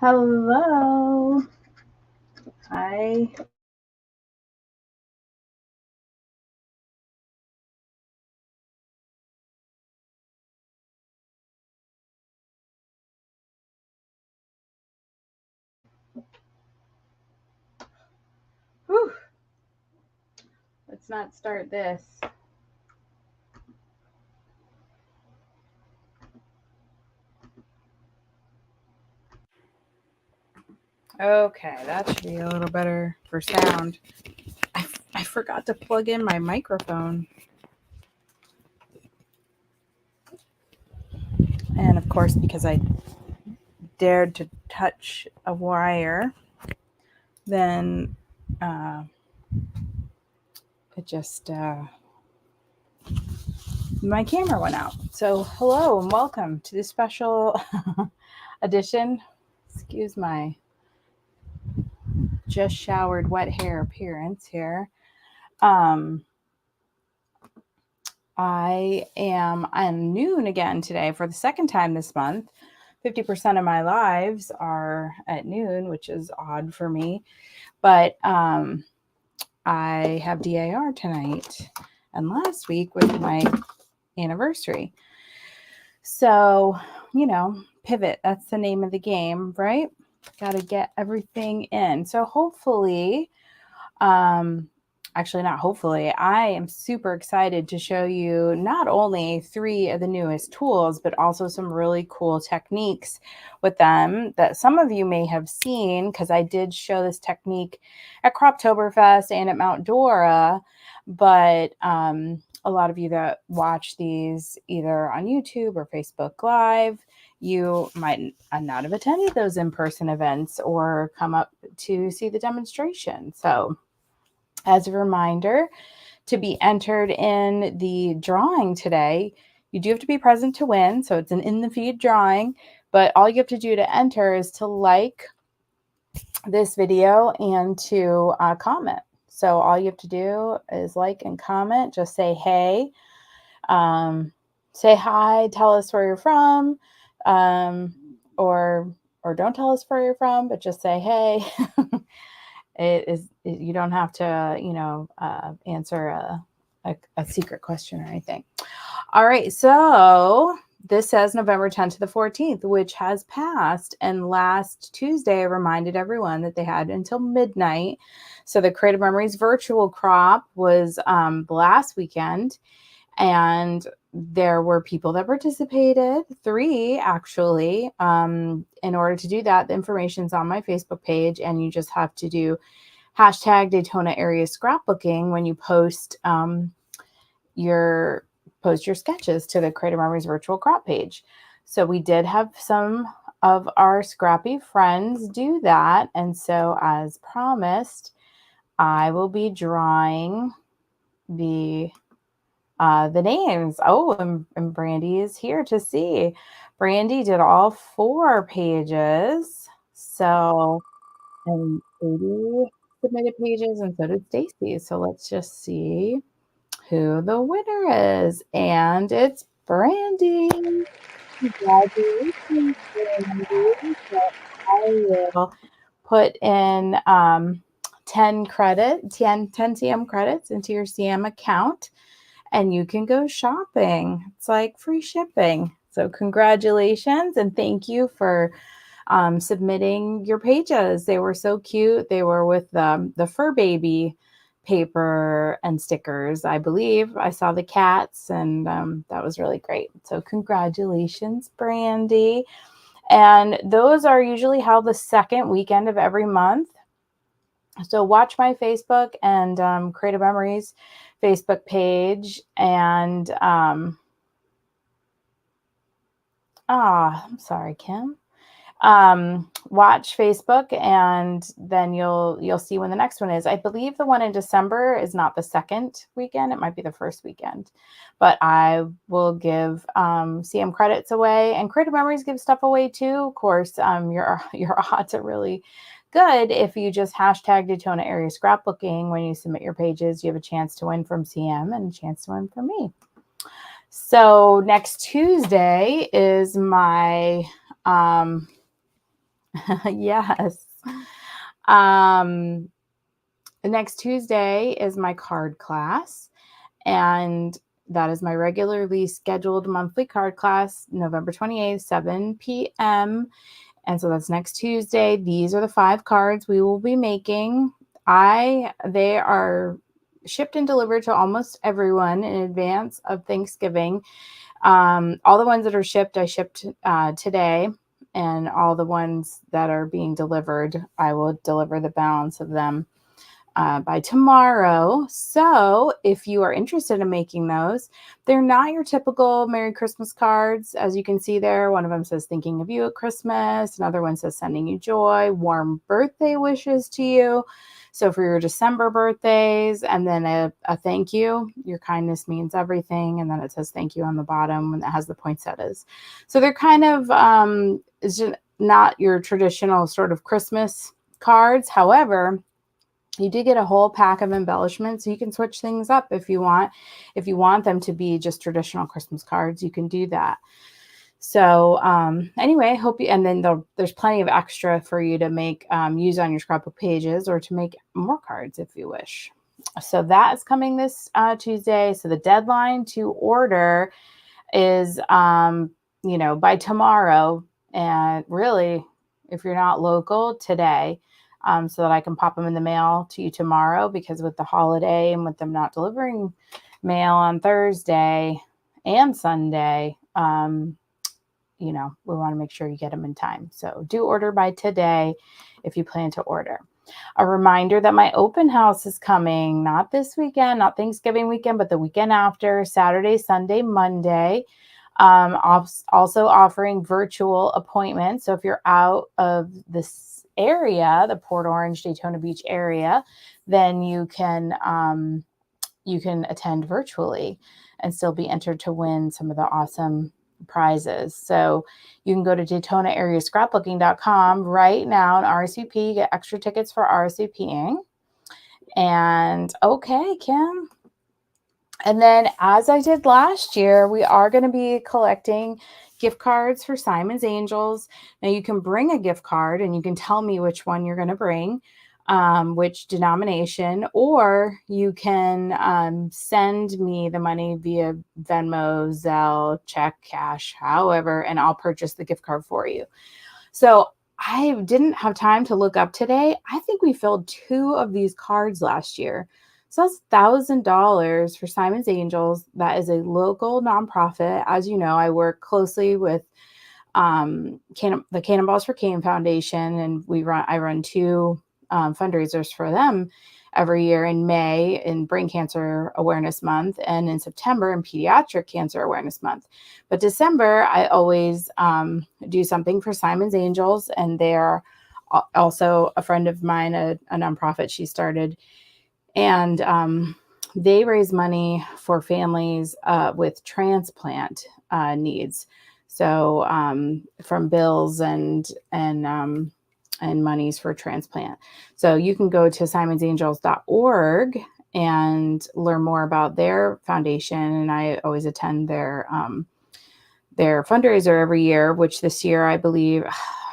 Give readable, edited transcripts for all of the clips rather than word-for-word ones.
Hello. Hi. Whew. Let's not start this. Okay, that should be a little better for sound. I forgot to plug in my microphone. And of course, because I dared to touch a wire, then it just, my camera went out. So, hello and welcome to this special edition. Excuse my just showered wet hair appearance here. I am on noon again today for the second time this month. 50% of my lives are at noon, which is odd for me. But I have DAR tonight and last week was my anniversary. So, pivot. That's the name of the game, right? Got to get everything in. So hopefully, actually not hopefully, I am super excited to show you not only 3 of the newest tools, but also some really cool techniques with them that some of you may have seen, because I did show this technique at Croptoberfest and at Mount Dora, but a lot of you that watch these either on YouTube or Facebook Live, you might not have attended those in-person events or come up to see the demonstration. So as a reminder, to be entered in the drawing today, you do have to be present to win. So it's an in the feed drawing, but all you have to do to enter is to like this video and to comment. So all you have to do is like and comment, just say, hey, say hi, tell us where you're from, or don't tell us where you're from, but just say, hey. You don't have to, answer a secret question or anything. All right. So this says November 10th to the 14th, which has passed. And last Tuesday, I reminded everyone that they had until midnight. So the Creative Memories virtual crop was last weekend. And there were people that participated, 3 actually. In order to do that, the information's on my Facebook page, and you just have to do hashtag Daytona area scrapbooking when you post your sketches to the Creative Memories virtual crop page. So we did have some of our scrappy friends do that, and so as promised, I will be drawing the names. Oh, and Brandy is here to see. Brandy did all 4 pages. So, and Katie submitted pages, and so did Stacy. So let's just see who the winner is. And it's Brandy. Congratulations, Brandy. So I will put in 10 CM credits into your CM account, and you can go shopping. It's like free shipping. So congratulations, and thank you for submitting your pages. They were so cute. They were with the fur baby paper and stickers, I believe. I saw the cats, and that was really great. So congratulations, Brandy. And those are usually held the second weekend of every month. So watch my Facebook and Creative Memories Facebook page, and I'm sorry, Kim. Watch Facebook, and then you'll see when the next one is. I believe the one in December is not the second weekend; it might be the first weekend. But I will give CM credits away, and Creative Memories give stuff away too. Of course, your odds are really good if you just hashtag Daytona area scrapbooking when you submit your pages. You have a chance to win from CM and a chance to win from me. So next Tuesday is my Yes. Um, Next Tuesday is my card class, and that is my regularly scheduled monthly card class, November 28th, 7 p.m. And so that's next Tuesday. These are the 5 cards we will be making. They are shipped and delivered to almost everyone in advance of Thanksgiving. All the ones that are shipped, I shipped today, and all the ones that are being delivered, I will deliver the balance of them by tomorrow. So if you are interested in making those, they're not your typical Merry Christmas cards. As you can see there, one of them says thinking of you at Christmas. Another one says sending you joy, warm birthday wishes to you. So for your December birthdays, and then a thank you, your kindness means everything. And then it says thank you on the bottom, and it has the poinsettias. So they're kind of, it's just not your traditional sort of Christmas cards. However, you do get a whole pack of embellishments, so you can switch things up if you want. If you want them to be just traditional Christmas cards, you can do that. So anyway, hope you, and then there's plenty of extra for you to make, use on your scrapbook pages, or to make more cards if you wish. So that is coming this Tuesday. So the deadline to order is, by tomorrow. And really, if you're not local, today, so that I can pop them in the mail to you tomorrow, because with the holiday and with them not delivering mail on Thursday and Sunday, we want to make sure you get them in time. So do order by today if you plan to order. A reminder that my open house is coming, not this weekend, not Thanksgiving weekend, but the weekend after, Saturday, Sunday, Monday. Also offering virtual appointments. So if you're out of this area, the Port Orange, Daytona Beach area, then you can attend virtually and still be entered to win some of the awesome prizes. So you can go to DaytonaAreaScrapbooking.com right now and RSVP, get extra tickets for RSVPing. And okay, Kim. And then, as I did last year, we are going to be collecting gift cards for Simon's Angels. Now, you can bring a gift card and you can tell me which one you're going to bring, which denomination, or you can send me the money via Venmo, Zelle, check, cash, however, and I'll purchase the gift card for you. So I didn't have time to look up today. I think we filled 2 of these cards last year. So that's $1,000 for Simon's Angels. That is a local nonprofit. As you know, I work closely with the Cannonballs for Cane Foundation, and I run 2 fundraisers for them every year, in May in Brain Cancer Awareness Month, and in September in Pediatric Cancer Awareness Month. But December, I always do something for Simon's Angels, and they're also a friend of mine, a nonprofit she started. And they raise money for families with transplant needs. So from bills and monies for transplant. So you can go to simonsangels.org and learn more about their foundation. And I always attend their fundraiser every year, which this year, I believe,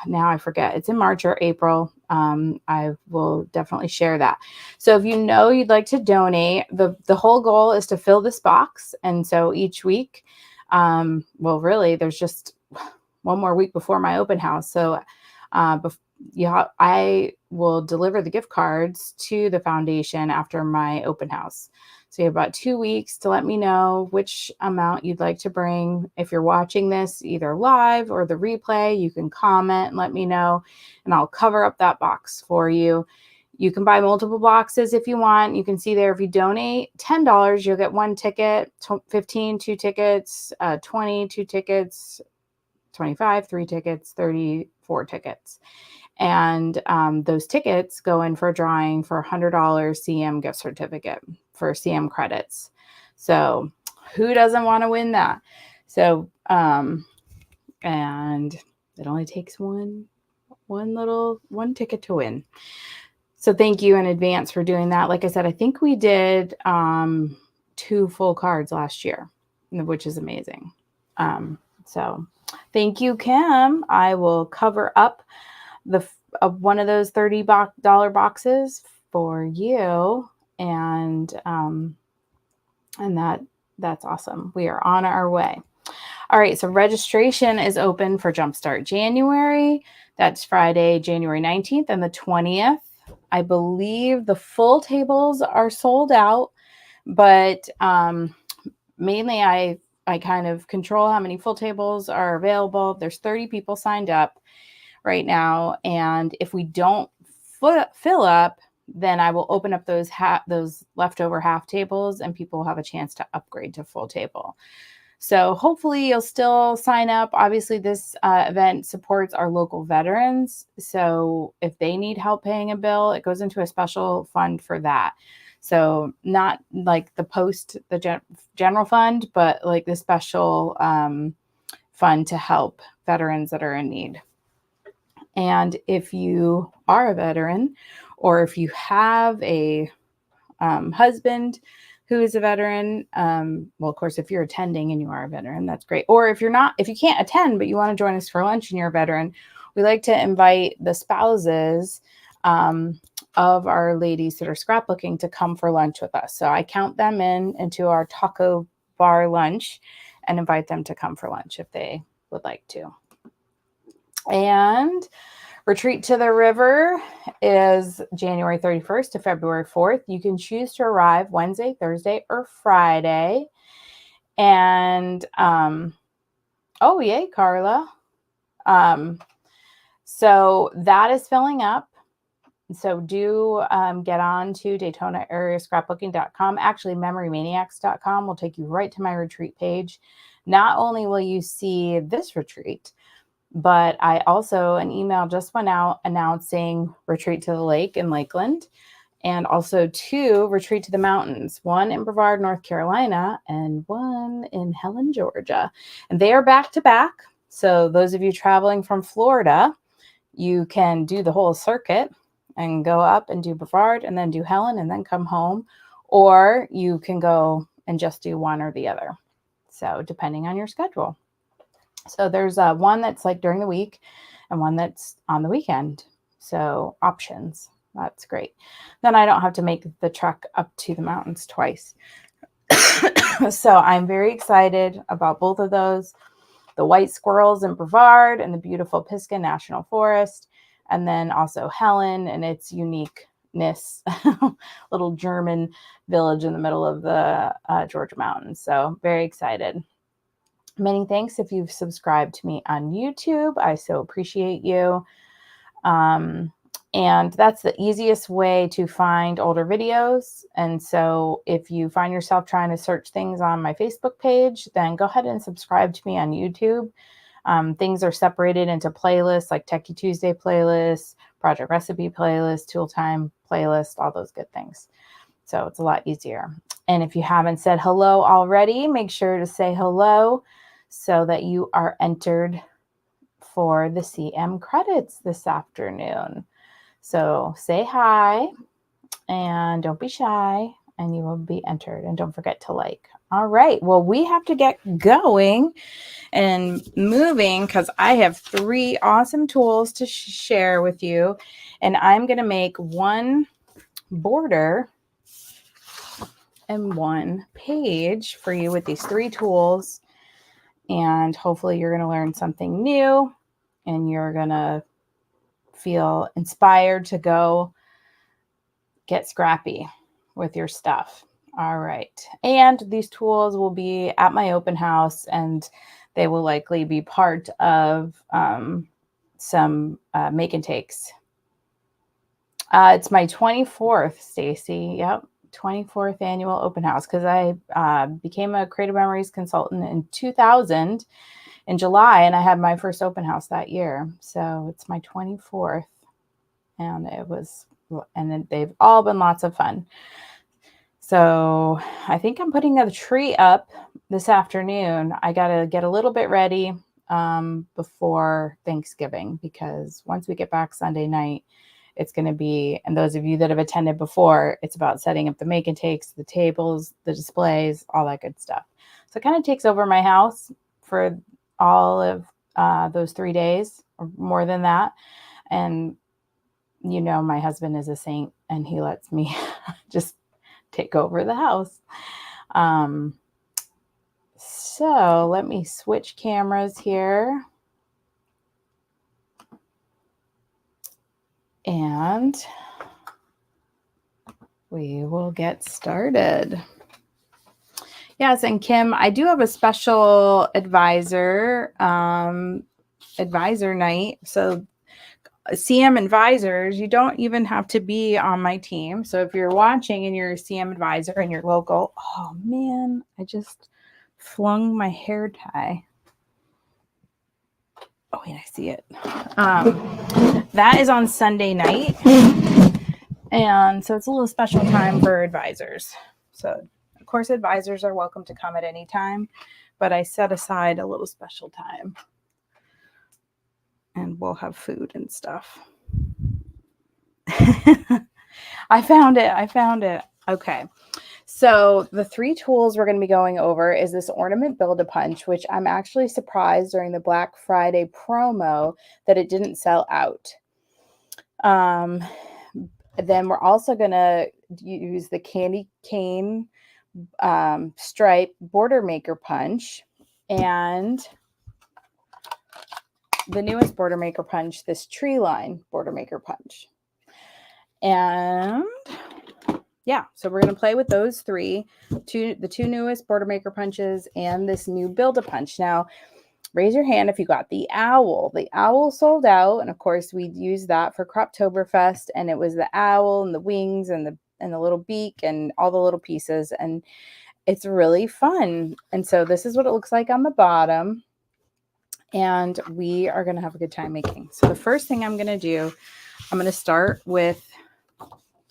now I forget, it's in March or April. I will definitely share that. So if you'd like to donate, the whole goal is to fill this box. And so each week, really, there's just one more week before my open house. So I will deliver the gift cards to the foundation after my open house. So you have about 2 weeks to let me know which amount you'd like to bring. If you're watching this either live or the replay, you can comment and let me know, and I'll cover up that box for you. You can buy multiple boxes if you want. You can see there, if you donate $10, you'll get 1 ticket, 15, 2 tickets, 20, 2 tickets, 25, 3 tickets, 30, 4 tickets. And those tickets go in for a drawing for a $100 CM gift certificate for CM credits. So who doesn't want to win that? So, and it only takes one ticket to win. So thank you in advance for doing that. Like I said, I think we did 2 full cards last year, which is amazing. So thank you, Kim. I will cover up one of those $30 boxes for you. And that's awesome. We are on our way. All right, so registration is open for Jumpstart January. That's Friday, January 19th and the 20th. I believe the full tables are sold out, but mainly I kind of control how many full tables are available. There's 30 people signed up right now, and if we don't fill up, then I will open up those leftover half tables, and people will have a chance to upgrade to full table. So hopefully you'll still sign up. Obviously, this event supports our local veterans. So if they need help paying a bill, it goes into a special fund for that. So not like the general fund, but like the special fund to help veterans that are in need. And if you are a veteran, or if you have a husband who is a veteran, well, of course, if you're attending and you are a veteran, that's great. Or if you're not, if you can't attend, but you want to join us for lunch and you're a veteran, we like to invite the spouses of our ladies that are scrapbooking to come for lunch with us. So I count them into our taco bar lunch and invite them to come for lunch if they would like to. And Retreat to the River is January 31st to February 4th. You can choose to arrive Wednesday, Thursday, or Friday. And, oh, yay, Carla. So that is filling up. So do get on to DaytonaAreaScrapbooking.com. Actually, MemoryManiacs.com will take you right to my retreat page. Not only will you see this retreat, but I also, an email just went out announcing Retreat to the Lake in Lakeland, and also 2 Retreat to the Mountains, one in Brevard, North Carolina, and one in Helen, Georgia. And they are back to back. So those of you traveling from Florida, you can do the whole circuit and go up and do Brevard and then do Helen and then come home. Or you can go and just do one or the other. So depending on your schedule. So there's one that's like during the week and one that's on the weekend. So options. That's great. Then I don't have to make the trek up to the mountains twice. So I'm very excited about both of those. The white squirrels in Brevard and the beautiful Pisgah National Forest. And then also Helen and its uniqueness, little German village in the middle of the Georgia mountains. So very excited. Many thanks if you've subscribed to me on YouTube. I so appreciate you. And that's the easiest way to find older videos. And so if you find yourself trying to search things on my Facebook page, then go ahead and subscribe to me on YouTube. Things are separated into playlists like Techie Tuesday playlist, Project Recipe playlist, Tool Time playlist, all those good things. So it's a lot easier. And if you haven't said hello already, make sure to say hello so that you are entered for the CM credits this afternoon. So say hi and don't be shy and you will be entered. And don't forget to like. All right. Well, we have to get going and moving because I have 3 awesome tools to share with you. And I'm going to make one border and one page for you with these 3 tools. And hopefully you're going to learn something new and you're going to feel inspired to go get scrappy with your stuff. All right. And these tools will be at my open house and they will likely be part of some make and takes. It's my 24th, Stacy. Yep. 24th annual open house because I became a Creative Memories consultant in 2000 in July, and I had my first open house that year. So it's my 24th, and they've all been lots of fun. So I think I'm putting a tree up this afternoon. I got to get a little bit ready before Thanksgiving because once we get back Sunday night, it's going to be, and those of you that have attended before, it's about setting up the make and takes, the tables, the displays, all that good stuff. So it kind of takes over my house for all of those 3 days or more than that. And you know, my husband is a saint and he lets me just take over the house. So let me switch cameras here. And we will get started. Yes, and Kim, I do have a special advisor night. So CM advisors, you don't even have to be on my team. So if you're watching and you're a CM advisor and you're local, oh man, I just flung my hair tie. Oh wait, I see it. That is on Sunday night. And so it's a little special time for advisors. So of course, advisors are welcome to come at any time, but I set aside a little special time. And we'll have food and stuff. I found it. Okay. So the 3 tools we're going to be going over is this Ornament Build-A-Punch, which I'm actually surprised during the Black Friday promo that it didn't sell out. Then we're also going to use the Candy Cane Stripe Border Maker Punch and the newest Border Maker Punch, this Treeline Border Maker Punch. And yeah, so we're going to play with those the two newest Border Maker Punches and this new Build-A-Punch. Now, raise your hand if you got the owl. The owl sold out, and of course, we used that for Croptoberfest, and it was the owl and the wings and the little beak and all the little pieces, and it's really fun. And so this is what it looks like on the bottom, and we are going to have a good time making. So the first thing I'm going to do, I'm going to start with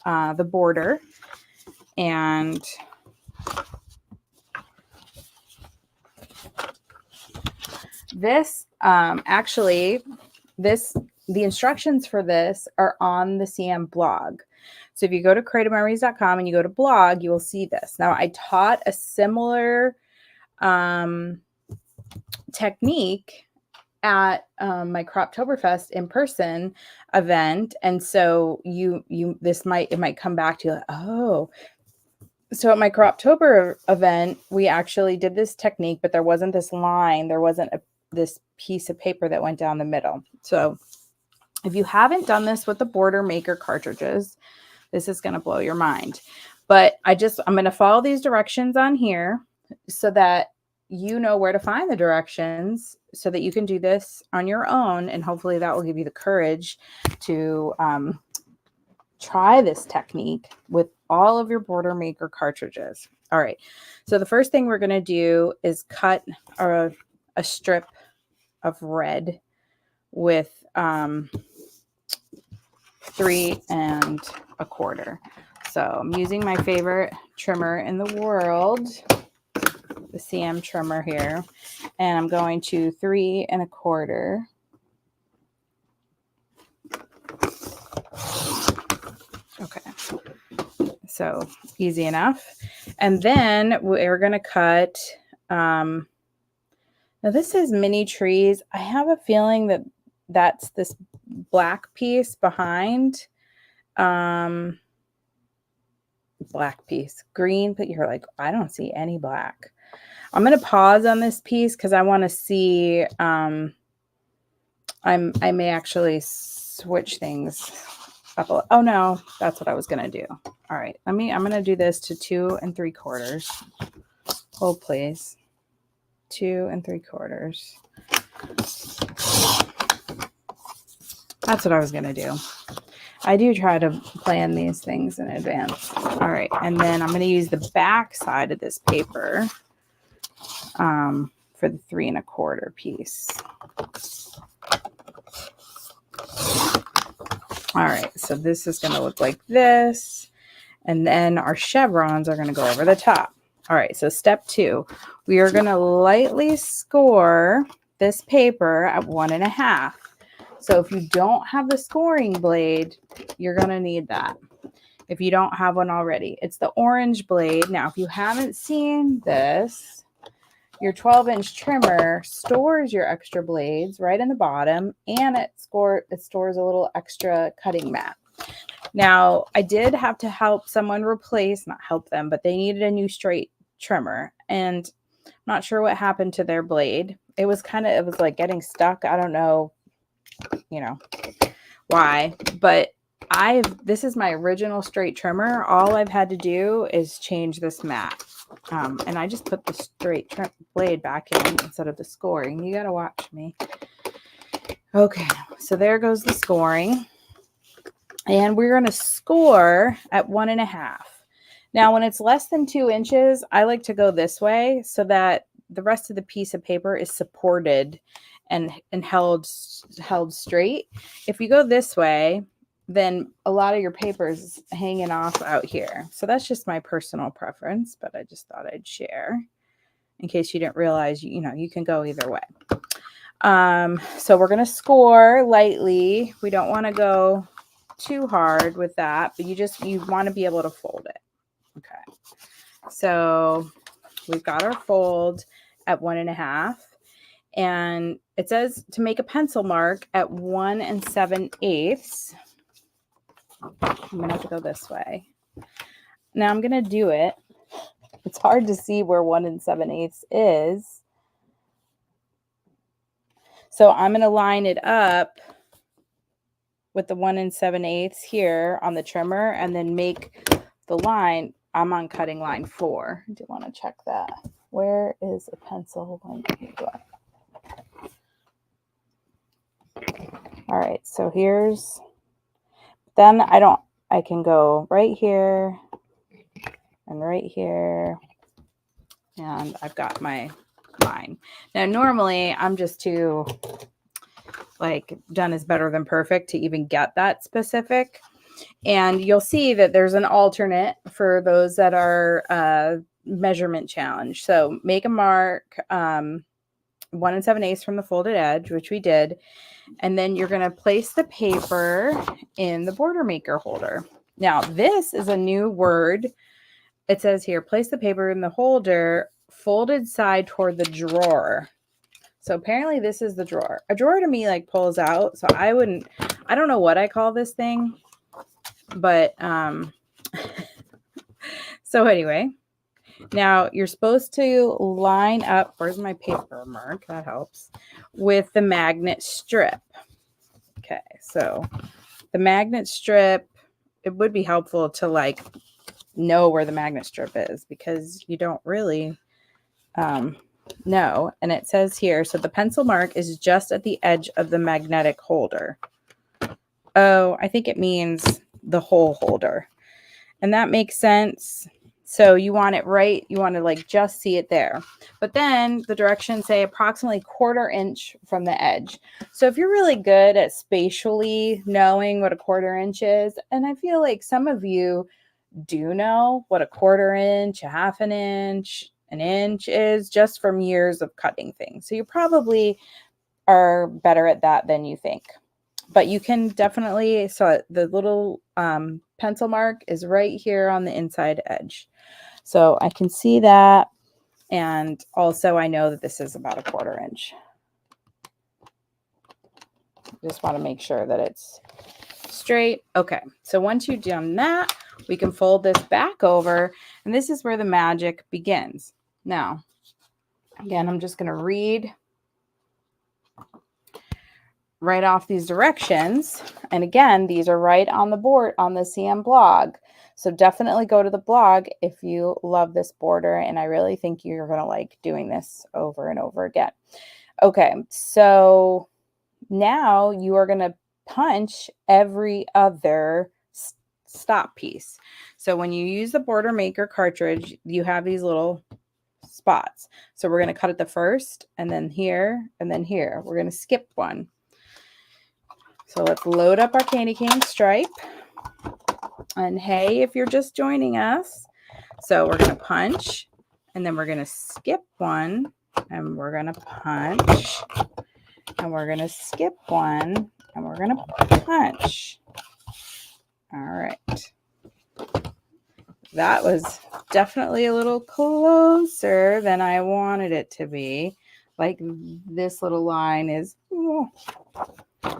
the border, and this the instructions for this are on the CM blog. So if you go to creativememories.com and you go to blog, you will see this. Now I taught a similar technique at my Croptoberfest in person event, and so it might come back to you like, oh. So at my Croptober event, we actually did this technique, but there wasn't this line, there wasn't this piece of paper that went down the middle. So if you haven't done this with the Border Maker cartridges, this is going to blow your mind. But I'm going to follow these directions on here so that you know where to find the directions so that you can do this on your own. And hopefully that will give you the courage to try this technique with all of your Border Maker cartridges. All right. So the first thing we're going to do is cut a strip of red with 3 1/4. So I'm using my favorite trimmer in the world, the CM trimmer here, and I'm going to 3 1/4. Okay, so easy enough. And then we're going to cut, now this is mini trees. I have a feeling that that's this black piece behind, black piece, green, but you're like, I don't see any black. I'm going to pause on this piece because I want to see, I may actually switch things up. Oh no, that's what I was going to do. All right, I'm going to do this to 2 3/4. Hold please. 2 3/4. That's what I was going to do. I do try to plan these things in advance. All right, and then I'm going to use the back side of this paper for the 3 1/4 piece. All right, so this is going to look like this, and then our chevrons are going to go over the top. All right, so step 2, we are going to lightly score this paper at 1 1/2. So if you don't have the scoring blade, you're going to need that if you don't have one already. It's the orange blade. Now, if you haven't seen this, your 12-inch trimmer stores your extra blades right in the bottom, and it stores a little extra cutting mat. Now, I did have to help someone not help them, but they needed a new straight trimmer, and I'm not sure what happened to their blade. It was like getting stuck. I don't know, why, but this is my original straight trimmer. All I've had to do is change this mat. And I just put the straight blade back in instead of the scoring. You got to watch me. Okay, so there goes the scoring. And we're going to score at 1.5. Now, when it's less than 2 inches, I like to go this way so that the rest of the piece of paper is supported and held straight. If you go this way, then a lot of your paper is hanging off out here. So that's just my personal preference, but I just thought I'd share in case you didn't realize, you can go either way. So we're going to score lightly. We don't want to go too hard with that, but you want to be able to fold it. Okay. So we've got our fold at 1.5, and it says to make a pencil mark at 1 7/8. I'm going to have to go this way. Now I'm going to do it. It's hard to see where 1 7/8 is. So I'm going to line it up with the 1 7/8 here on the trimmer and then make the line. I'm on cutting line 4. I do want to check that. Where is a pencil going to go? All right, so then I can go right here and right here, and I've got my line. Now, normally I'm just too, done is better than perfect to even get that specific. And you'll see that there's an alternate for those that are measurement challenge. So make a mark 1 7/8 from the folded edge, which we did. And then you're going to place the paper in the border maker holder. Now, this is a new word. It says here, place the paper in the holder, folded side toward the drawer. So apparently this is the drawer. A drawer to me pulls out. So I don't know what I call this thing, but so anyway, now you're supposed to line up, where's my paper mark? That helps, with the magnet strip. Okay, so the magnet strip, it would be helpful to know where the magnet strip is because you don't really know. And it says here, so the pencil mark is just at the edge of the magnetic holder. Oh, I think it means the whole holder. And that makes sense. So you want it right. You want to just see it there. But then the directions say approximately 1/4 inch from the edge. So if you're really good at spatially knowing what a 1/4 inch is, and I feel like some of you do know what a 1/4 inch, a 1/2 inch, an inch is just from years of cutting things. So you probably are better at that than you think. But you can definitely, so the little pencil mark is right here on the inside edge. So I can see that. And also I know that this is about a 1/4 inch. Just want to make sure that it's straight. Okay, so once you've done that, we can fold this back over, and this is where the magic begins. Now, again, I'm just going to read right off these directions. And again, these are right on the board on the CM blog. So definitely go to the blog if you love this border. And I really think you're going to like doing this over and over again. Okay, so now you are going to punch every other stop piece. So when you use the border maker cartridge, you have these little spots. So we're going to cut it the first, and then here, and then here. We're going to skip one. So let's load up our candy cane stripe. And hey, if you're just joining us, so we're going to punch, and then we're going to skip one, and we're going to punch, and we're going to skip one, and we're going to punch. All right. That was definitely a little closer than I wanted it to be. Like this little line is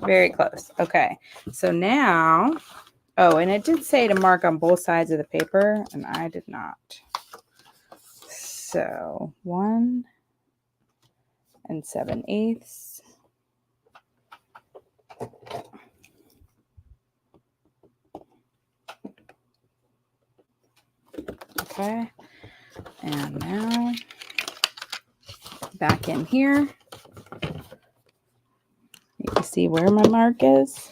very close. Okay, so now, oh, and it did say to mark on both sides of the paper, and I did not. So 1 7/8. Okay, and now back in here. You can see where my mark is.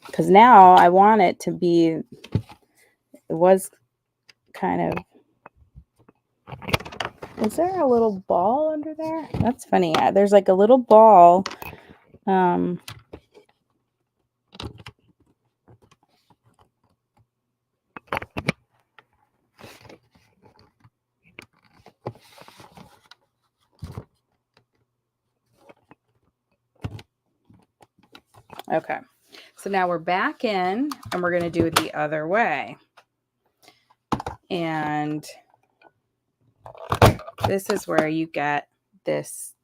Because now I want it to be, it was kind of, is there a little ball under there? That's funny. Yeah, there's like a little ball. Okay, so now we're back in and we're going to do it the other way. And this is where you get this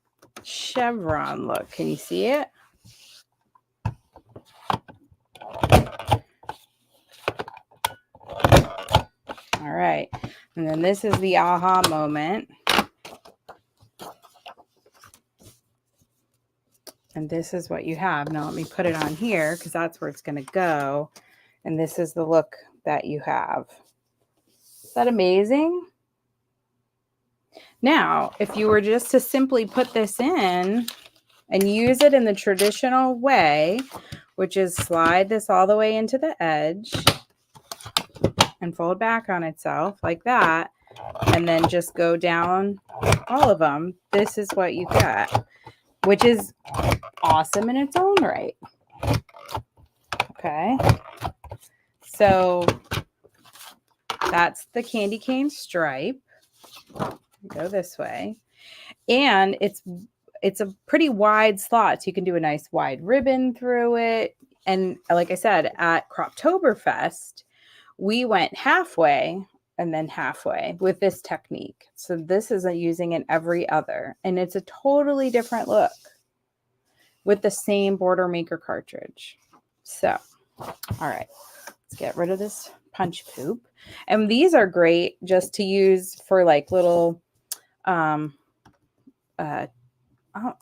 chevron look. Can you see it? All right. And then this is the aha moment. And this is what you have. Now let me put it on here because that's where it's going to go. And this is the look that you have. Is that amazing? Now, if you were just to simply put this in and use it in the traditional way, which is slide this all the way into the edge and fold back on itself like that, and then just go down all of them, this is what you get, which is awesome in its own right. Okay, so that's the candy cane stripe. Go this way, and it's a pretty wide slot, so you can do a nice wide ribbon through it. And like I said, at Croptoberfest, we went halfway and then halfway with this technique. So this is using it every other, and it's a totally different look with the same border maker cartridge. So, all right, let's get rid of this punch poop. And these are great just to use for like little,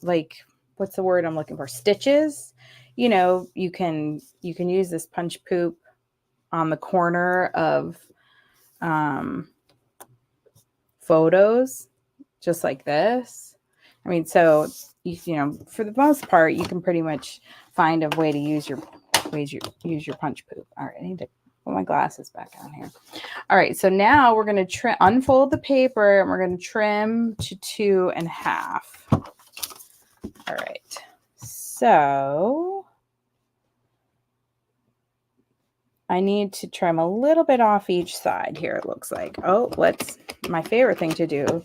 like, what's the word I'm looking for? Stitches. You know, you can use this punch poop on the corner of photos, just like this. I mean, so you know, for the most part, you can pretty much find a way to use your punch poop. All right, I need to put my glasses back on here. All right, so now we're going to unfold the paper, and we're going to trim to 2.5. All right, so I need to trim a little bit off each side here, it looks like. Oh, my favorite thing to do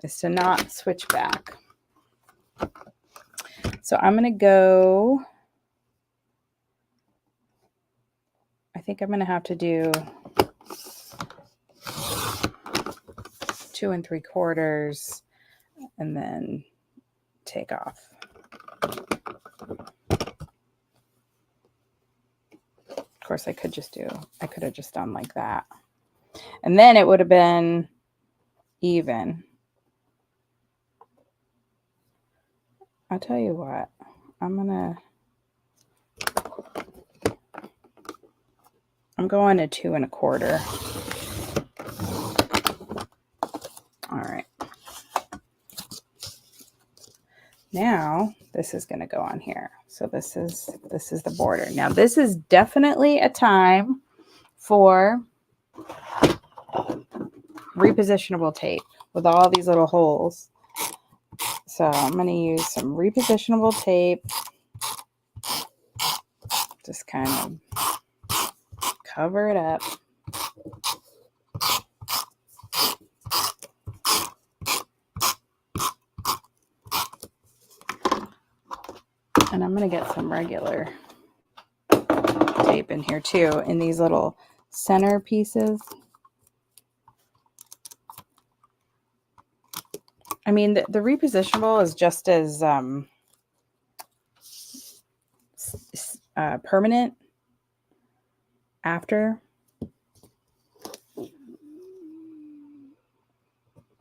is to not switch back. So I'm going to go, I think I'm going to have to do 2 3/4 and then take off. Of course, I could have just done like that. And then it would have been even. I'll tell you what, I'm going to 2 1/4. All right. Now this is going to go on here. So this is the border. Now this is definitely a time for repositionable tape with all these little holes. So I'm going to use some repositionable tape. Just kind of cover it up. And I'm going to get some regular tape in here too, in these little center pieces. I mean, the repositionable is just as permanent after.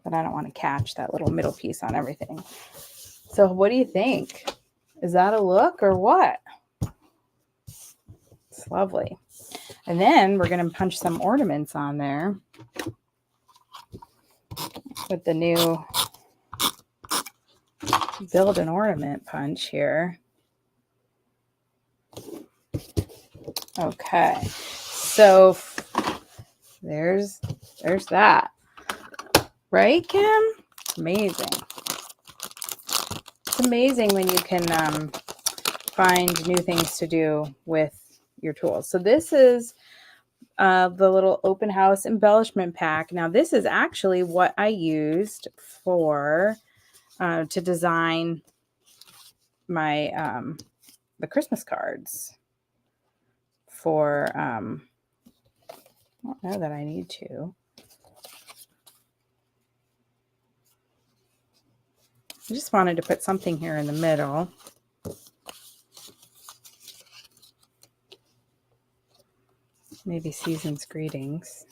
But I don't want to catch that little middle piece on everything. So what do you think? Is that a look or what? It's lovely. And then we're going to punch some ornaments on there with the new build an ornament punch here. Okay. So there's that. Right, Kim? Amazing. It's amazing when you can find new things to do with your tools. So this is the little open house embellishment pack. Now this is actually what I used for to design my the Christmas cards for I don't know that I need to. I just wanted to put something here in the middle. Maybe Season's Greetings.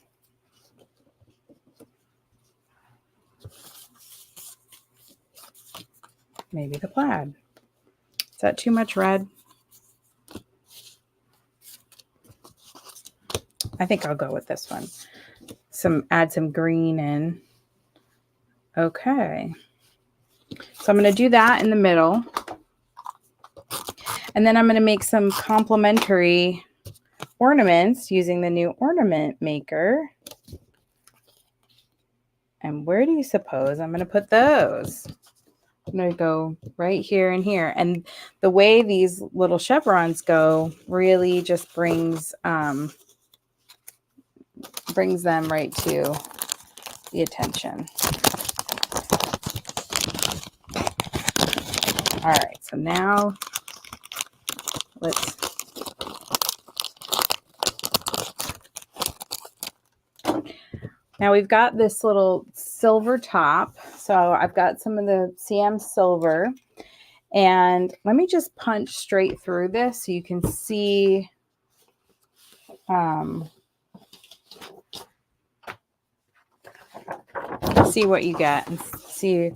Maybe the plaid. Is that too much red? I think I'll go with this one. Add some green in. Okay. So I'm going to do that in the middle. And then I'm going to make some complementary ornaments using the new ornament maker. And where do you suppose I'm going to put those? I'm going to go right here and here. And the way these little chevrons go really just brings them right to the attention. All right, so now now we've got this little silver top. So I've got some of the CM silver, and let me just punch straight through this so you can see what you get and see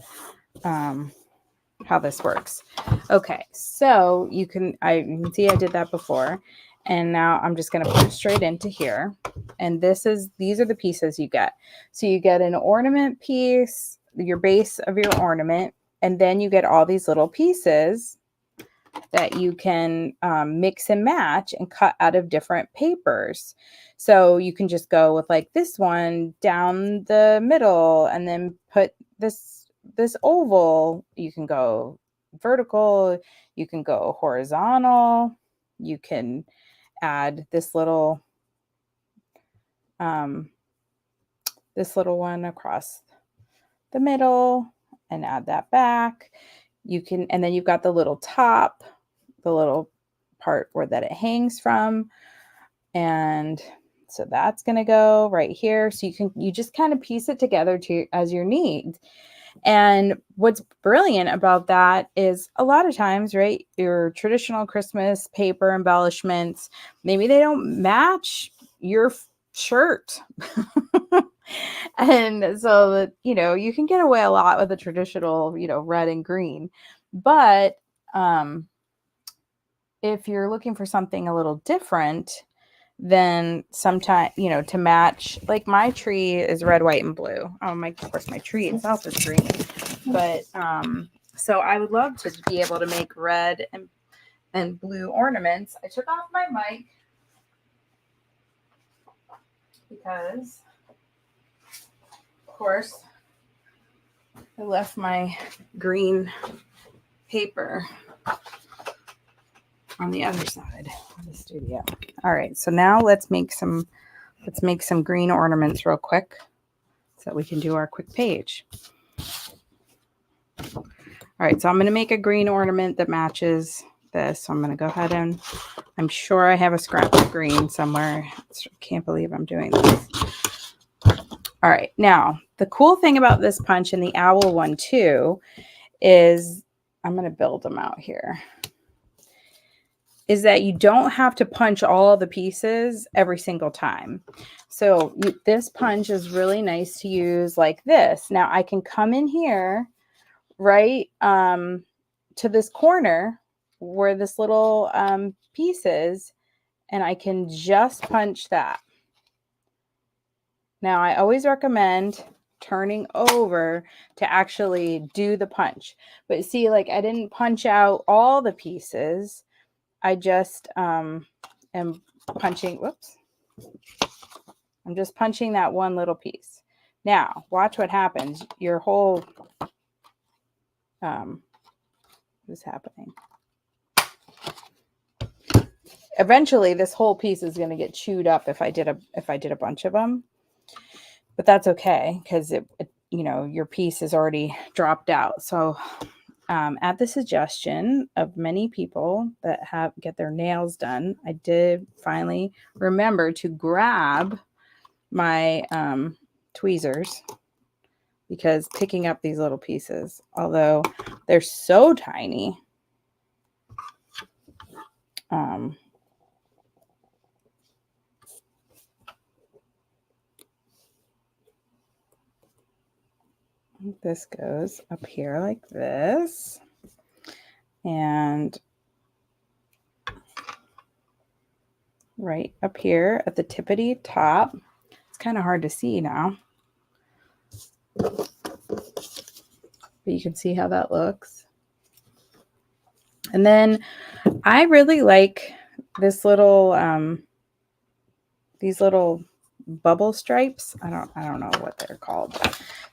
how this works. Okay, so you can see I did that before, and now I'm just going to put straight into here. And these are the pieces you get. So you get an ornament piece, your base of your ornament, and then you get all these little pieces that you can mix and match and cut out of different papers. So you can just go with like this one down the middle and then put this oval. You can go vertical, you can go horizontal, you can add this little one across the middle and add that back. You can, and then you've got the little top, the little part where that it hangs from. And so that's going to go right here. So you just kind of piece it together as your need. And what's brilliant about that is a lot of times, right, your traditional Christmas paper embellishments, maybe they don't match your shirt. And so that, you can get away a lot with the traditional, red and green. But if you're looking for something a little different, then sometimes, to match, like my tree is red, white, and blue. Of course, my tree itself is green. But so I would love to be able to make red and blue ornaments. I took off my mic because, of course, I left my green paper on the other side of the studio. All right, so now let's make some green ornaments real quick so that we can do our quick page. All right, so I'm going to make a green ornament that matches this. So I'm going to go ahead and I'm sure I have a scrap of green somewhere. I can't believe I'm doing this. All right. Now, the cool thing about this punch and the owl one too is I'm going to build them out here. Is that you don't have to punch all the pieces every single time. So this punch is really nice to use like this. Now I can come in here, right, to this corner where this little piece is, and I can just punch that. Now I always recommend turning over to actually do the punch. But see, like I didn't punch out all the pieces. I just am punching, whoops. I'm just punching that one little piece. Now, watch what happens. Your whole, what's happening? Eventually, this whole piece is going to get chewed up if I did a bunch of them. But that's okay because it you know, your piece is already dropped out. So at the suggestion of many people that get their nails done, I did finally remember to grab my tweezers, because picking up these little pieces, although they're so tiny, this goes up here like this, and right up here at the tippity top. It's kind of hard to see now, but you can see how that looks. And then I really like this little these little bubble stripes. I don't know what they're called.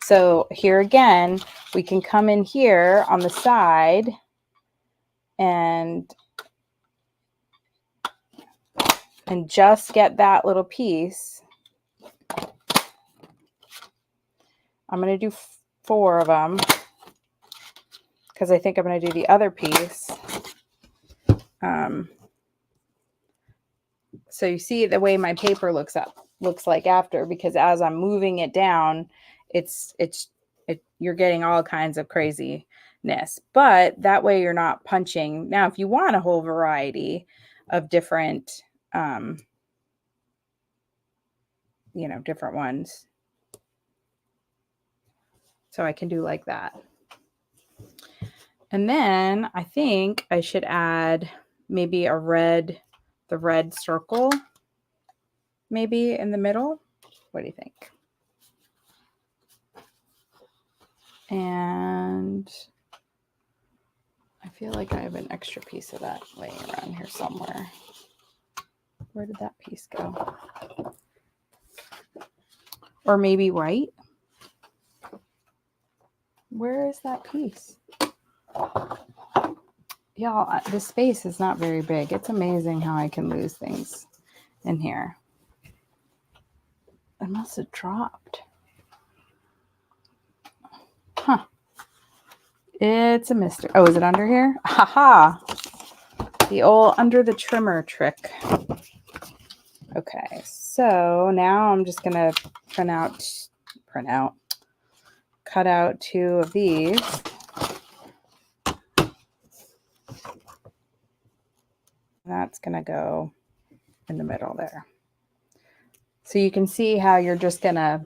So here again, we can come in here on the side and just get that little piece. I'm going to do 4 of them because I think I'm going to do the other piece. So you see the way my paper looks like after, because as I'm moving it down, you're getting all kinds of craziness, but that way you're not punching. Now, if you want a whole variety of different, you know, different ones, so I can do like that. And then I think I should add maybe the red circle, maybe in the middle. What do you think? And I feel like I have an extra piece of that laying around here somewhere. Where did that piece go? Or maybe white. Where is that piece? Y'all, this space is not very big. It's amazing how I can lose things in here. It must have dropped. Huh. It's a mystery. Oh, is it under here? Haha. The old under the trimmer trick. Okay, so now I'm just gonna cut out 2 of these. That's gonna go in the middle there. So you can see how you're just gonna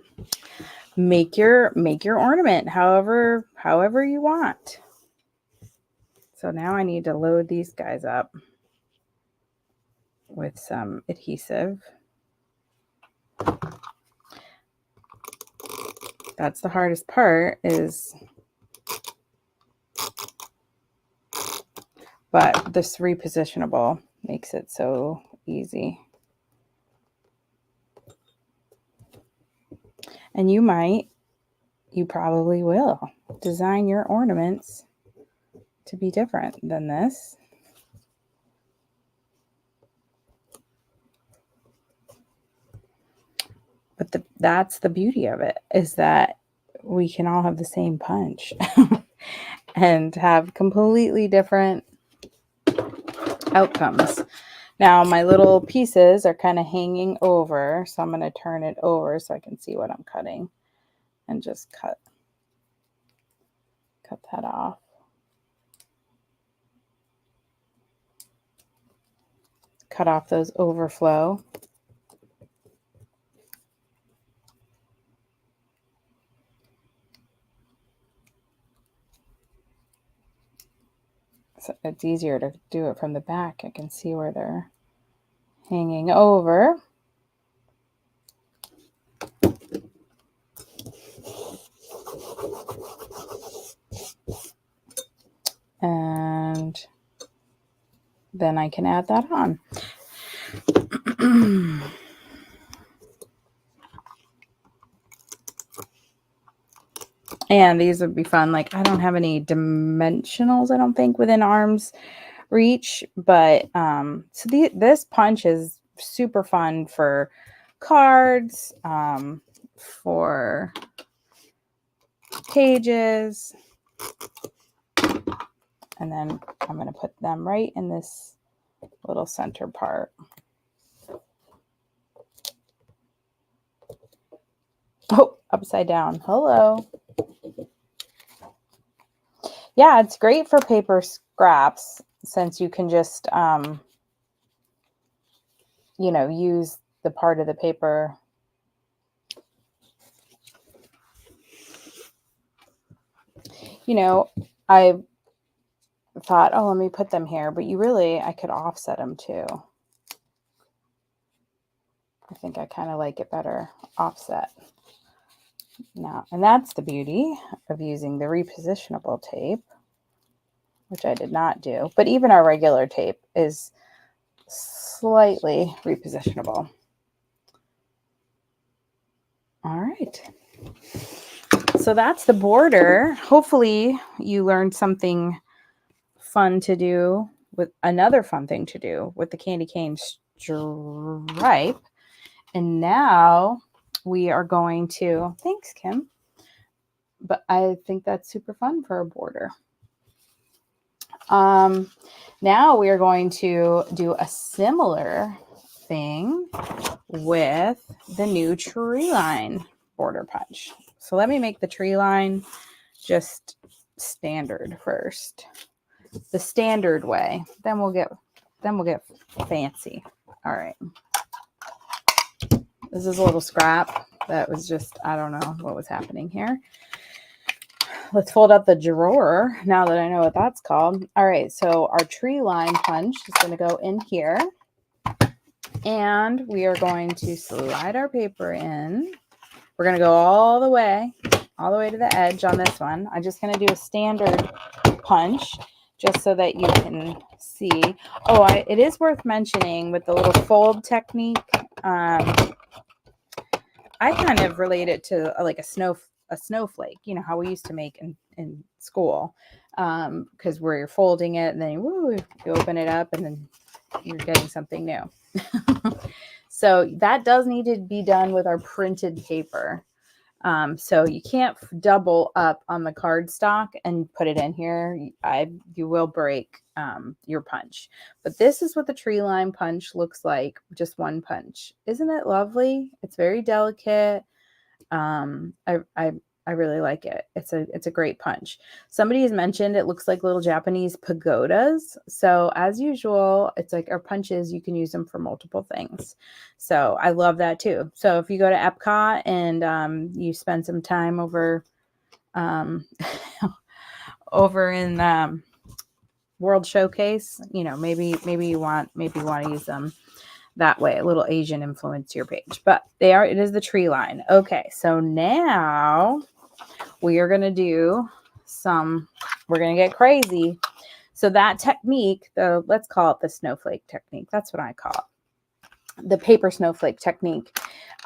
make your ornament however you want. So now I need to load these guys up with some adhesive. That's the hardest part, but this repositionable makes it so easy. And you probably will design your ornaments to be different than this. But that's the beauty of it, is that we can all have the same punch and have completely different outcomes. Now my little pieces are kind of hanging over, so I'm going to turn it over so I can see what I'm cutting and just cut that off. Cut off those overflow. So it's easier to do it from the back. I can see where they're hanging over. And then I can add that on. And these would be fun. Like, I don't have any dimensionals, I don't think, within arm's reach, but so this punch is super fun for cards, for pages, and then I'm going to put them right in this little center part. Oh, upside down. Hello. Yeah, it's great for paper scraps since you can just, you know, use the part of the paper. You know, I thought, oh, let me put them here, but I could offset them too. I think I kind of like it better offset. Now, and that's the beauty of using the repositionable tape, which I did not do, but even our regular tape is slightly repositionable. All right. So that's the border. Hopefully you learned something fun to do with another fun thing to do with the candy cane stripe. And now we are going to, thanks, Kim. But I think that's super fun for a border. Now we are going to do a similar thing with the new Treeline border punch. So let me make the Treeline just standard first. The standard way. Then we'll get fancy. All right. This is a little scrap that was just, I don't know what was happening here. Let's fold up the drawer now that I know what that's called. All right, so our Treeline punch is going to go in here. And we are going to slide our paper in. We're going to go all the way to the edge on this one. I'm just going to do a standard punch just so that you can see. Oh, it is worth mentioning with the little fold technique. I kind of relate it to like a snowflake, you know, how we used to make in school, because where you're folding it and then you open it up and then you're getting something new. So that does need to be done with our printed paper. So you can't double up on the cardstock and put it in here. You will break your punch. But this is what the Treeline punch looks like, just one punch. Isn't it lovely? It's very delicate. I really like it. It's a great punch. Somebody has mentioned it looks like little Japanese pagodas. So as usual, it's like our punches, you can use them for multiple things. So I love that too. So if you go to Epcot and you spend some time over over in World Showcase, you know, maybe you want to use them that way, a little Asian influence to your page. But it is the Treeline. Okay, so now we are going to do we're going to get crazy. So that technique, let's call it the snowflake technique. That's what I call it. The paper snowflake technique.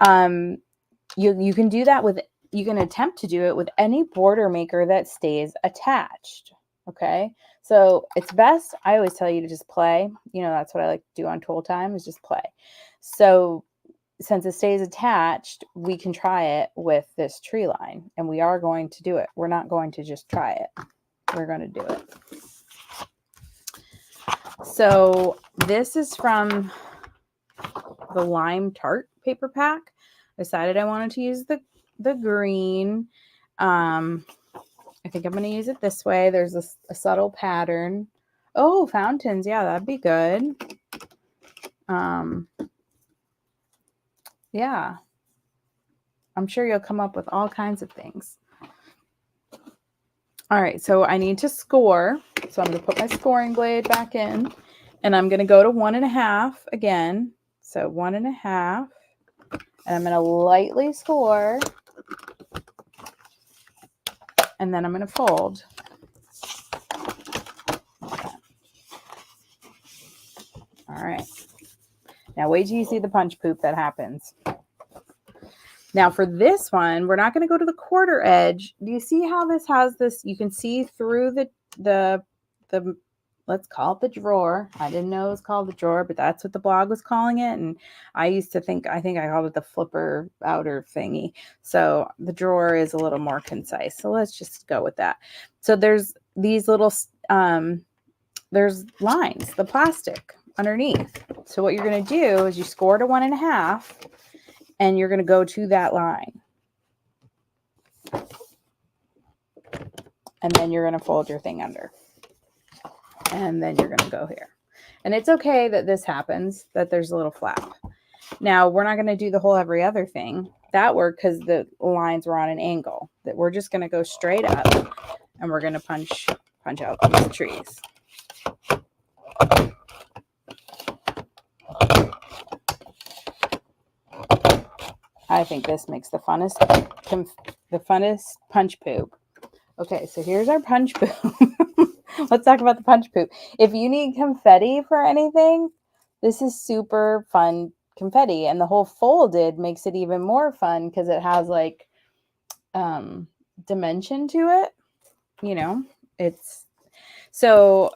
You can do that you can attempt to do it with any border maker that stays attached. Okay. So it's best, I always tell you to just play. You know, that's what I like to do on tool time is just play. So since it stays attached, we can try it with this Treeline, and we are going to do it. We're not going to just try it. We're going to do it. So this is from the Lime Tart paper pack. I decided I wanted to use the green. I think I'm going to use it this way. There's a subtle pattern. Oh, fountains. Yeah, that'd be good. Yeah. I'm sure you'll come up with all kinds of things. All right, so I need to score. So I'm going to put my scoring blade back in, and I'm going to go to 1.5 again. So 1.5, and I'm going to lightly score, and then I'm going to fold. Okay. All right. Now wait till you see the punch poop that happens. Now for this one, we're not going to go to the quarter edge. Do you see how this has this? You can see through the let's call it the drawer. I didn't know it was called the drawer, but that's what the blog was calling it. And I used to think, I think I called it the flipper outer thingy. So the drawer is a little more concise. So let's just go with that. So there's these little, there's lines, the plastic underneath. So what you're going to do is you score to 1.5. And you're going to go to that line. And then you're going to fold your thing under. And then you're going to go here. And it's okay that this happens, that there's a little flap. Now, we're not going to do the whole every other thing. That worked because the lines were on an angle. That we're just going to go straight up. And we're going to punch out these trees. I think this makes the funnest punch poop. Okay, so here's our punch poop. Let's talk about the punch poop. If you need confetti for anything, this is super fun confetti. And the whole folded makes it even more fun because it has like dimension to it. You know, it's so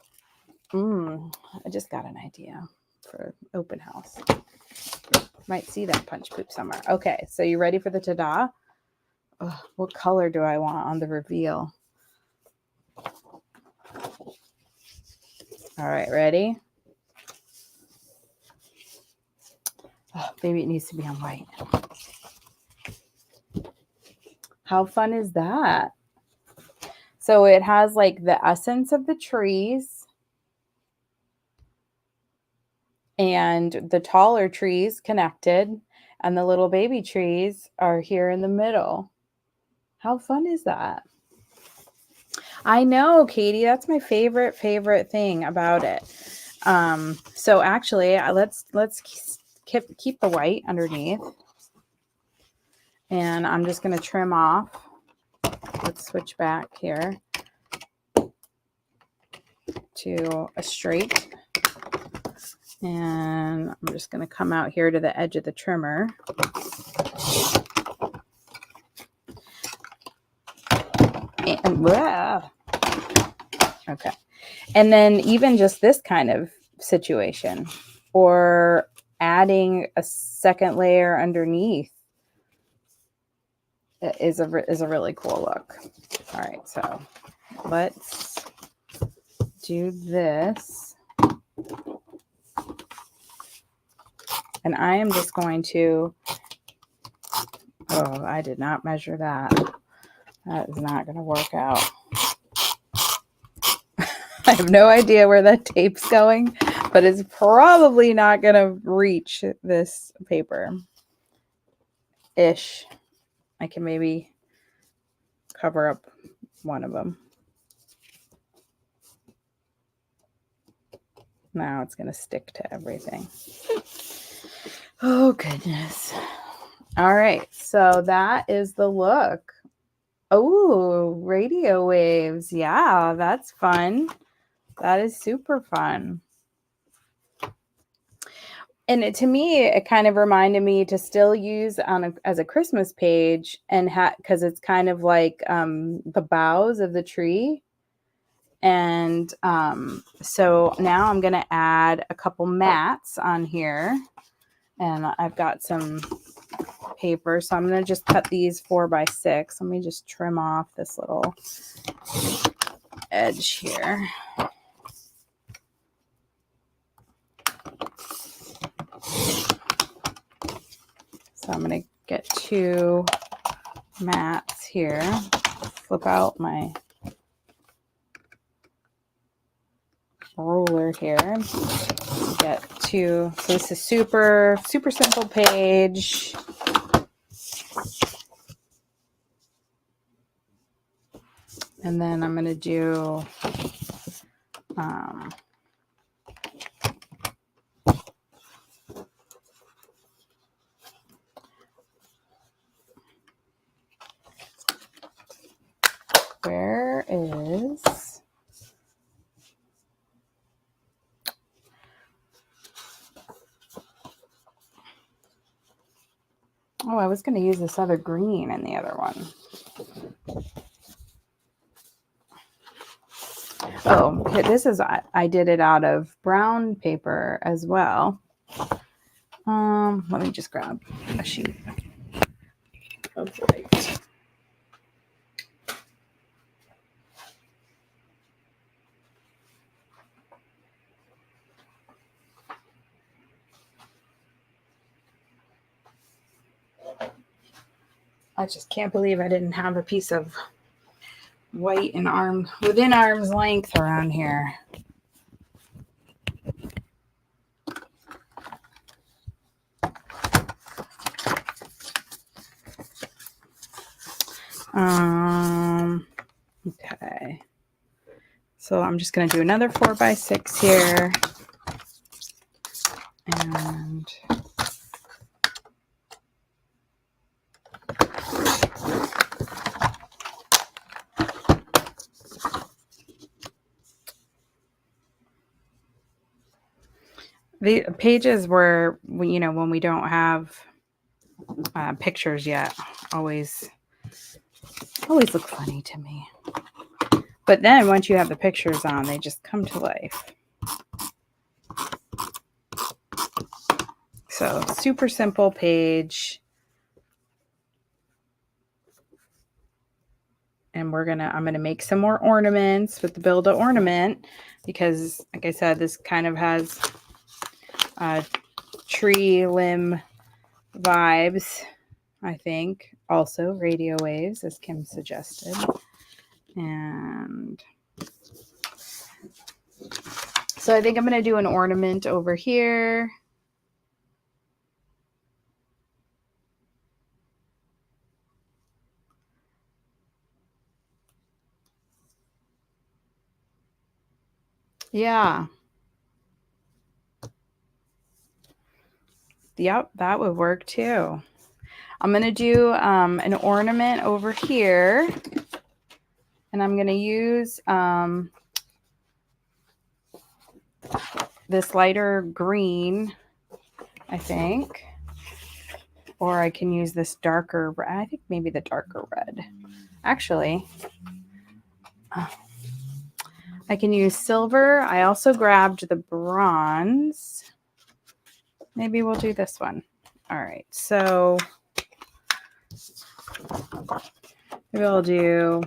I just got an idea for open house. Might see that punch poop somewhere. Okay, so you ready for the ta-da? Oh, what color do I want on the reveal? All right, ready? Oh, maybe it needs to be on white. How fun is that? So it has like the essence of the trees and the taller trees connected, and the little baby trees are here in the middle. How fun is that? I know, Katie, that's my favorite thing about it. So actually, let's keep the white underneath. And I'm just going to trim off. Let's switch back here to a straight. And I'm just going to come out here to the edge of the trimmer. And okay. And then even just this kind of situation, or adding a second layer underneath, is a really cool look. All right, so let's do this. And I am just going to, oh, I did not measure that. That is not going to work out. I have no idea where that tape's going, but it's probably not going to reach this paper-ish. I can maybe cover up one of them. Now it's going to stick to everything. Oh, goodness. All right. So that is the look. Oh, radio waves. Yeah, that's fun. That is super fun. And to me, it kind of reminded me to still use as a Christmas page, and because it's kind of like the boughs of the tree. And so now I'm going to add a couple mats on here. And I've got some paper. So I'm going to just cut these 4x6. Let me just trim off this little edge here. So I'm going to get 2 mats here. Flip out my ruler here. Get 2. So this is super simple page. And then I'm going to do where is I was going to use this other green in the other one. Oh, this is, I did it out of brown paper as well. Let me just grab a sheet of white. I just can't believe I didn't have a piece of white within arm's length around here. Okay. So I'm just going to do another 4x6 here. And the pages where, you know, when we don't have pictures yet, always look funny to me. But then once you have the pictures on, they just come to life. So super simple page. And I'm gonna make some more ornaments with the Build a Ornament, because like I said, this kind of has tree limb vibes, I think. Also radio waves, as Kim suggested. And so I think I'm gonna do an ornament over here. Yeah. Yep, that would work too. I'm going to do an ornament over here. And I'm going to use this lighter green, I think. Or I can use this darker red. I think maybe the darker red. Actually, I can use silver. I also grabbed the bronze. Maybe we'll do this one. All right, so maybe I'll do,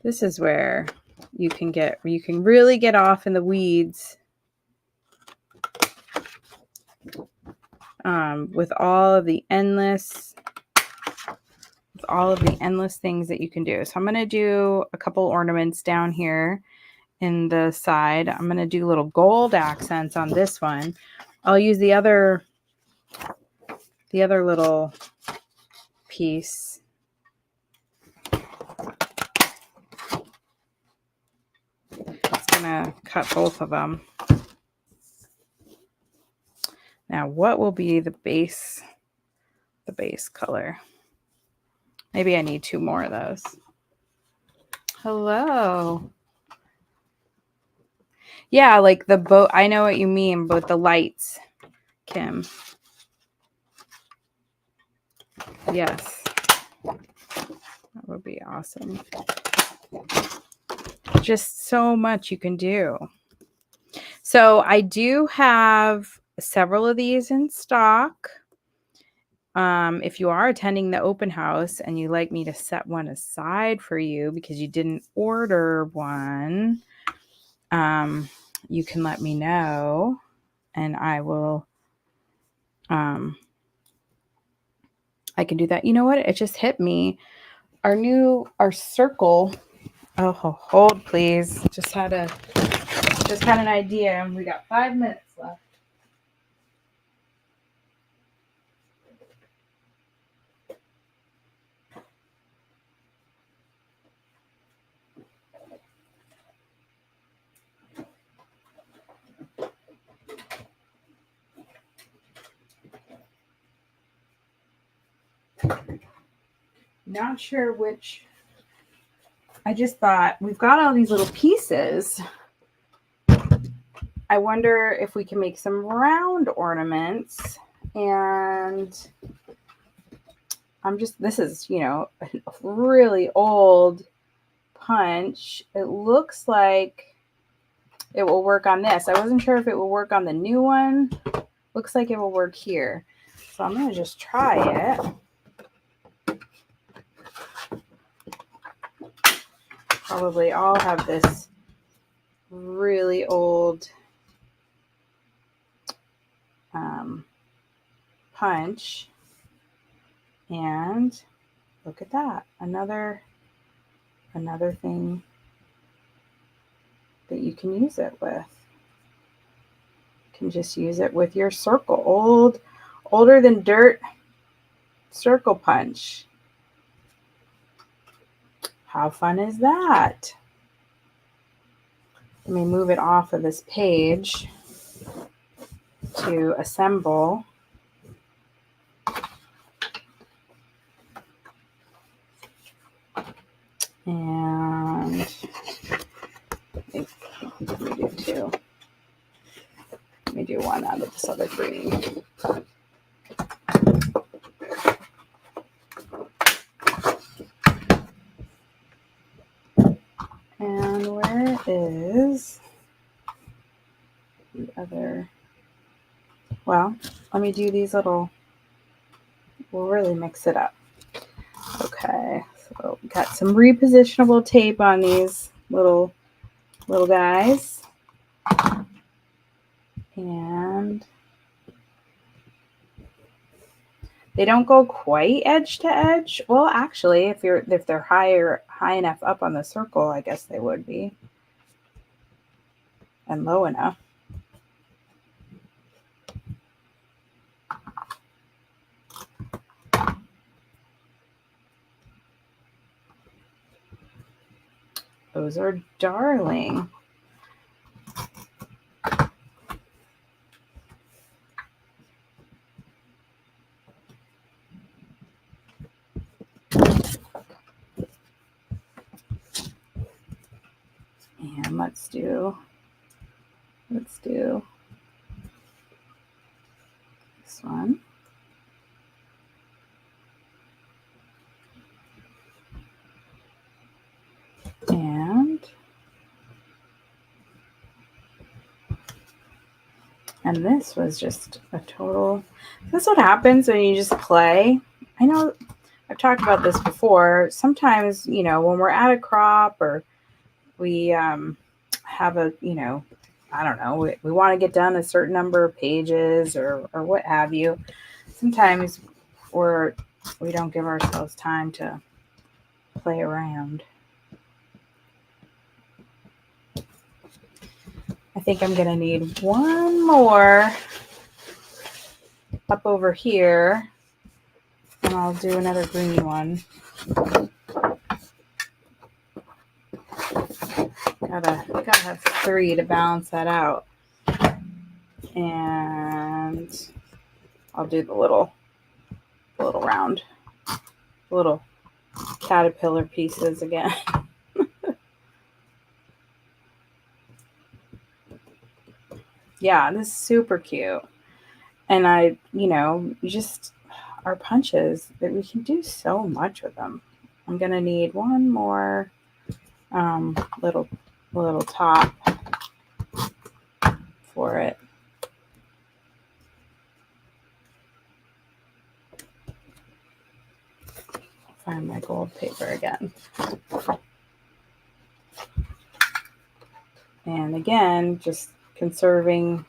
this is where you can really get off in the weeds with all of the endless things that you can do. So I'm going to do a couple ornaments down here in the side. I'm going to do little gold accents on this one. I'll use the other little piece. It's going to cut both of them. Now, what will be the base color? Maybe I need 2 more of those. Hello. Yeah, like the boat. I know what you mean, but the lights, Kim. Yes. That would be awesome. Just so much you can do. So I do have several of these in stock. If you are attending the open house and you'd like me to set one aside for you because you didn't order one, you can let me know, and I will, I can do that. You know what? It just hit me. Our circle. Oh, hold please. Just had an idea, and we got 5 minutes left. Not sure which. I just thought we've got all these little pieces. I wonder if we can make some round ornaments. And this is, a really old punch. It looks like it will work on this. I wasn't sure if it will work on the new one. Looks like it will work here. So I'm going to just try it. Probably all have this really old punch. And look at that. Another thing that you can use it with. You can just use it with your circle. Older than dirt circle punch. How fun is that? Let me move it off of this page to assemble. And let me do two. Let me do one out of this other green. And where is the other? Well, let me do these little, we'll really mix it up. Okay, so got some repositionable tape on these little guys. And they don't go quite edge to edge. Well, actually, if they're high enough up on the circle, I guess they would be. And low enough. Those are darling. And let's do this one. And this was just a total, that's what happens when you just play. I know I've talked about this before. Sometimes, when we're at a crop or we have a, I don't know, we want to get done a certain number of pages or what have you. Sometimes we don't give ourselves time to play around. I think I'm going to need one more up over here, and I'll do another green one. Gotta have 3 to balance that out. And I'll do the little round, little caterpillar pieces again. Yeah, this is super cute. And our punches, that we can do so much with them. I'm gonna need one more little top for it. Find my gold paper again. And again, just conserving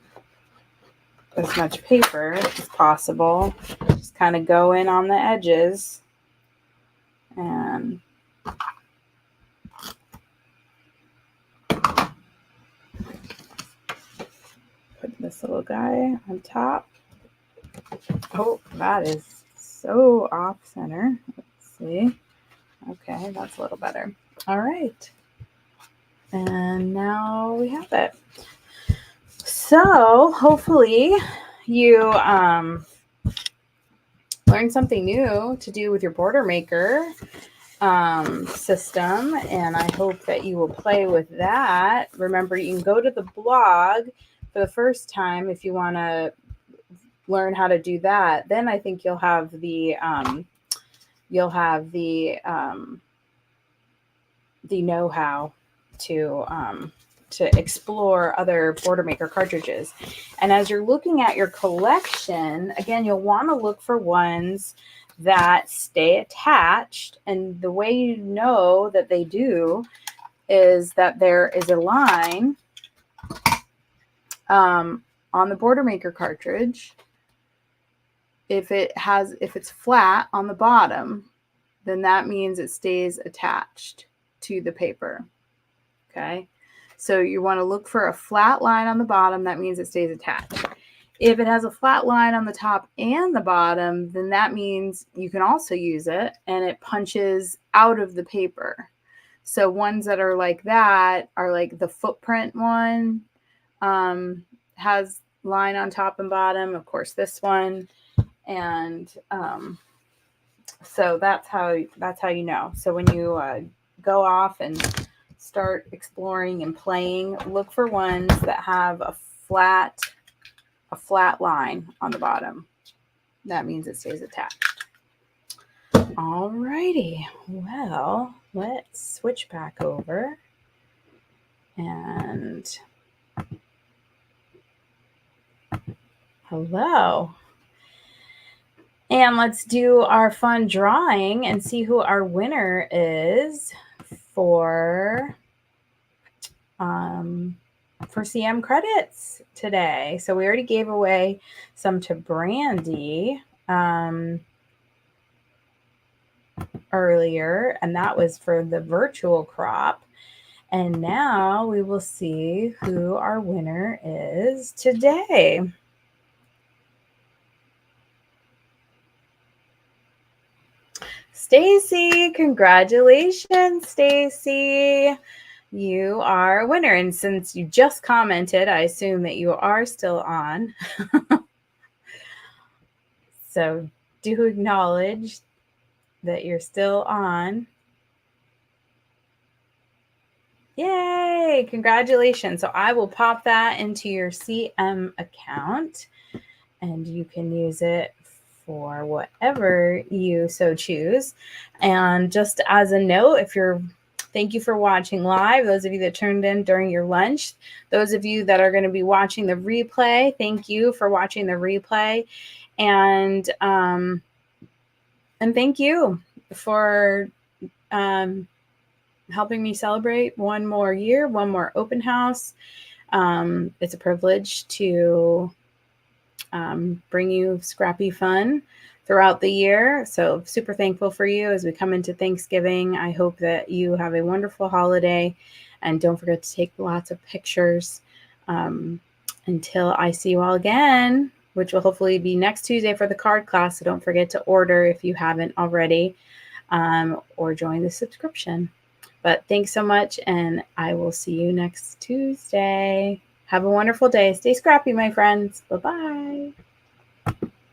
as much paper as possible. Just kind of go in on the edges and put this little guy on top. Oh, that is so off center. Let's see. Okay, that's a little better. All right. And now we have it. So hopefully you learned something new to do with your border maker system, and I hope that you will play with that. Remember, you can go to the blog for the first time if you want to learn how to do that. Then I think you'll have the know-how to explore other border maker cartridges. And as you're looking at your collection, again, you'll want to look for ones that stay attached. And the way you know that they do is that there is a line on the border maker cartridge. If it's flat on the bottom, then that means it stays attached to the paper. Okay. So you want to look for a flat line on the bottom. That means it stays attached. If it has a flat line on the top and the bottom, then that means you can also use it and it punches out of the paper. So ones that are like that are like the footprint one, has line on top and bottom. Of course, this one. And so that's how you know. So when you go off and start exploring and playing, look for ones that have a flat line on the bottom. That means it stays attached. Alrighty, well, let's switch back over and hello. And let's do our fun drawing and see who our winner is for CM credits today. So we already gave away some to Brandy earlier, and that was for the virtual crop. And now we will see who our winner is today. Stacy, congratulations, Stacy. You are a winner. And since you just commented, I assume that you are still on. So do acknowledge that you're still on. Yay, congratulations. So I will pop that into your CM account and you can use it for whatever you so choose. And just as a note, thank you for watching live. Those of you that turned in during your lunch, those of you that are going to be watching the replay, thank you for watching the replay. And thank you for helping me celebrate one more year, one more open house. It's a privilege to bring you scrappy fun throughout the year. So super thankful for you as we come into Thanksgiving. I hope that you have a wonderful holiday and don't forget to take lots of pictures until I see you all again, which will hopefully be next Tuesday for the card class. So don't forget to order if you haven't already or join the subscription. But thanks so much, and I will see you next Tuesday. Have a wonderful day. Stay scrappy, my friends. Bye-bye.